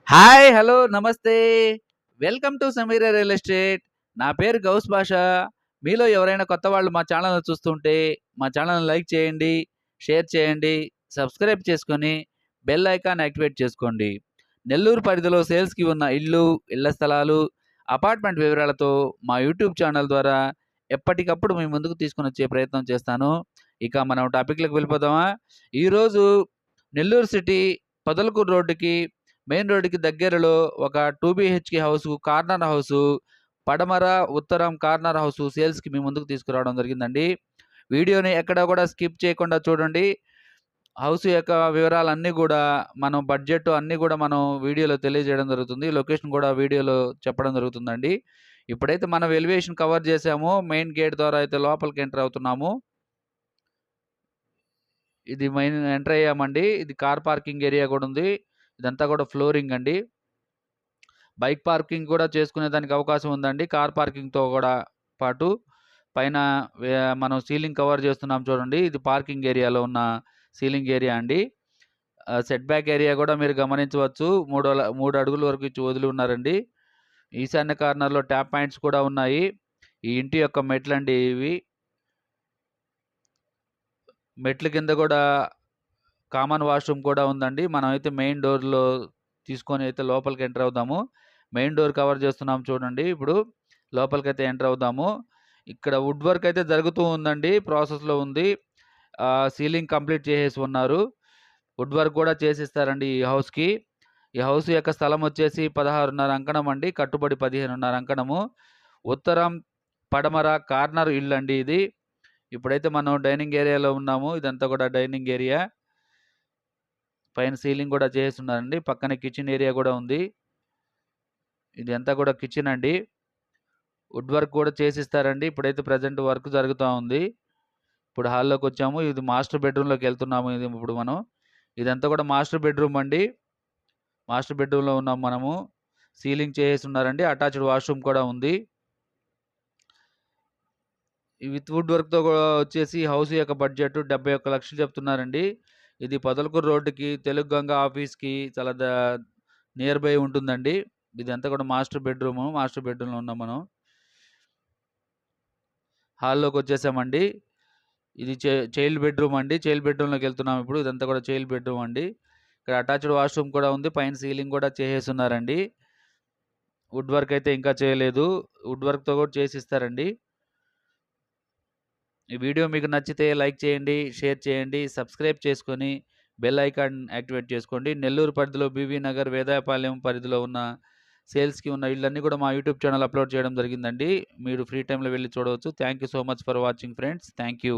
Hi! Hello! నమస్తే. Welcome to Samira real estate. నా పేరు గౌస్ బాషా. మీలో ఎవరైనా కొత్త వాళ్ళు మా ఛానల్‌ని చూస్తుంటే, మా ఛానల్‌ని లైక్ చేయండి, షేర్ చేయండి, సబ్స్క్రైబ్ చేసుకొని, బెల్ ఐకాన్ యాక్టివేట్ చేసుకోండి. నెల్లూరు పరిధిలో సేల్స్‌కి ఉన్న ఇళ్ళు, ఇళ్ల స్థలాలు, అపార్ట్మెంట్ వివరాలతో మా యూట్యూబ్ ఛానల్ ద్వారా ఎప్పటికప్పుడు మీ ముందుకు తీసుకొనొచ్చే ప్రయత్నం చేస్తాను. ఇక మనం టాపిక్‌లోకి వెళ్ళిపోదామా? ఈరోజు నెల్లూరు సిటీ పొదలకూరు రోడ్డుకి మెయిన్ రోడ్డుకి దగ్గరలో ఒక 2 బీహెచ్‌కే హౌసు, కార్నర్ హౌసు, పడమర, ఉత్తరం కార్నర్ హౌసు సేల్స్‌కి మీ ముందుకు తీసుకురావడం జరిగిందండి. వీడియోని ఎక్కడ కూడా స్కిప్ చేయకుండా చూడండి. హౌస్ యొక్క వివరాలన్నీ గూడా మనం బడ్జెట్ అన్నీ గూడా మనం వీడియోలో తెలియజేయడం జరుగుతుంది. లొకేషన్ కూడా వీడియోలో చెప్పడం జరుగుతుందండి. ఇప్పుడైతే మనం ఎలివేషన్ కవర్ చేసామో, మెయిన్ గేట్ ద్వారా అయితే లోపలికి ఎంటర్ అవుతున్నాము. ఇది మెయిన్ ఎంటర్ అయ్యామండి. ఇది కార్ పార్కింగ్ ఏరియా గూడా ఉంది. ఇదంతా గూడా ఫ్లోరింగ్ అండి. బైక్ పార్కింగ్ కూడా చేసుకునేదానికి అవకాశం ఉందండి. కార్ పార్కింగ్‌తో గూడా పాటు పైన మనం సీలింగ్ కవర్ చేస్తున్నాం చూడండి. ఇది పార్కింగ్ ఏరియాలో ఉన్న సీలింగ్ ఏరియా అండి. సెట్ బ్యాక్ ఏరియా గూడా మీరు గమనించవచ్చు. 3 అడుగుల వరకు వదిలి ఉన్నారండి. ఈశాన్య కార్నర్‌లో ట్యాప్ పాయింట్స్ కూడా ఉన్నాయి. ఈ ఇంటి యొక్క మెట్లండి ఇవి. మెట్ల కింద గూడా కామన్ వాష్‌రూమ్ కూడా ఉందండి. మనమైతే మెయిన్ డోర్‌లో తీసుకొని అయితే లోపలికి ఎంటర్ అవుదాము. మెయిన్ డోర్ కవర్ చేస్తున్నాం చూడండి. ఇప్పుడు లోపలికైతే ఎంటర్ అవుదాము. ఇక్కడ వుడ్ వర్క్ అయితే జరుగుతూ ఉందండి. ప్రాసెస్‌లో ఉంది. సీలింగ్ కంప్లీట్ చేసేసి ఉన్నారు. వుడ్ వర్క్ కూడా చేసిస్తారండి ఈ హౌస్‌కి. ఈ హౌస్ యొక్క స్థలం వచ్చేసి 16.5 అంకణం అండి. కట్టుబడి 15.5 అంకణము. ఉత్తరం, పడమర కార్నర్ ఇల్లండి ఇది. ఇప్పుడైతే మనం డైనింగ్ ఏరియాలో ఉన్నాము. ఇదంతా కూడా డైనింగ్ ఏరియా. పైన సీలింగ్ కూడా చేసేసున్నారండి. పక్కనే కిచెన్ ఏరియా గూడా ఉంది. ఇదంతా కూడా కిచెన్ అండి. వుడ్ వర్క్ కూడా చేసిస్తారండి. ఇప్పుడైతే ప్రెజెంట్ వర్క్ జరుగుతా ఉంది. ఇప్పుడు హాల్లోకొచ్చాము. ఇది మాస్టర్ బెడ్‌రూమ్‌లోకెళ్తున్నాము ఇది ఇప్పుడు మనం. ఇదంతా కూడా మాస్టర్ బెడ్‌రూమ్ అండి. మాస్టర్ బెడ్‌రూమ్‌లో ఉన్నాం మనము. సీలింగ్ చేసేసున్నారండి. అటాచ్డ్ వాష్‌రూమ్ కూడా ఉంది. ఈ విత్ వుడ్ వర్క్‌తో గూడా వచ్చేసి హౌస్ యొక్క బడ్జెట్ 71,00,000 చెప్తున్నారండి. ఇది పొదలకూరు రోడ్డుకి, తెలుగు గంగ ఆఫీస్‌కి చాలా నియర్ బై ఉంటుందండి. ఇదంతా కూడా మాస్టర్ బెడ్‌రూము. మాస్టర్ బెడ్‌రూమ్‌లో ఉన్నాం మనం. హాల్లోకొచ్చేసామండి. ఇది చైల్డ్ బెడ్‌రూమ్ అండి. చైల్డ్ బెడ్‌రూమ్‌లోకెళ్తున్నాం ఇప్పుడు. ఇదంతా కూడా చైల్డ్ బెడ్‌రూమ్ అండి. ఇక్కడ అటాచ్డ్ వాష్‌రూమ్ కూడా ఉంది. పైన సీలింగ్ కూడా చేసేసున్నారండి. వుడ్ వర్క్ అయితే ఇంకా చేయలేదు. వుడ్ వర్క్‌తో కూడా చేసిస్తారండి. ఈ వీడియో మీకు నచ్చితే లైక్ చేయండి, షేర్ చేయండి, సబ్స్క్రైబ్ చేసుకొని బెల్ ఐకాన్ యాక్టివేట్ చేసుకోండి. నెల్లూరు పరిధిలో బీవీ నగర్, వేదాయపాలెం పరిధిలో ఉన్న సేల్స్‌కి ఉన్న ఇళ్ళన్నీ కూడా మా యూట్యూబ్ ఛానల్ అప్‌లోడ్ చేయడం జరిగిందండి. మీరు ఫ్రీ టైమ్‌లో వెళ్లి చూడవచ్చు. Thank you so much for watching friends. Thank you.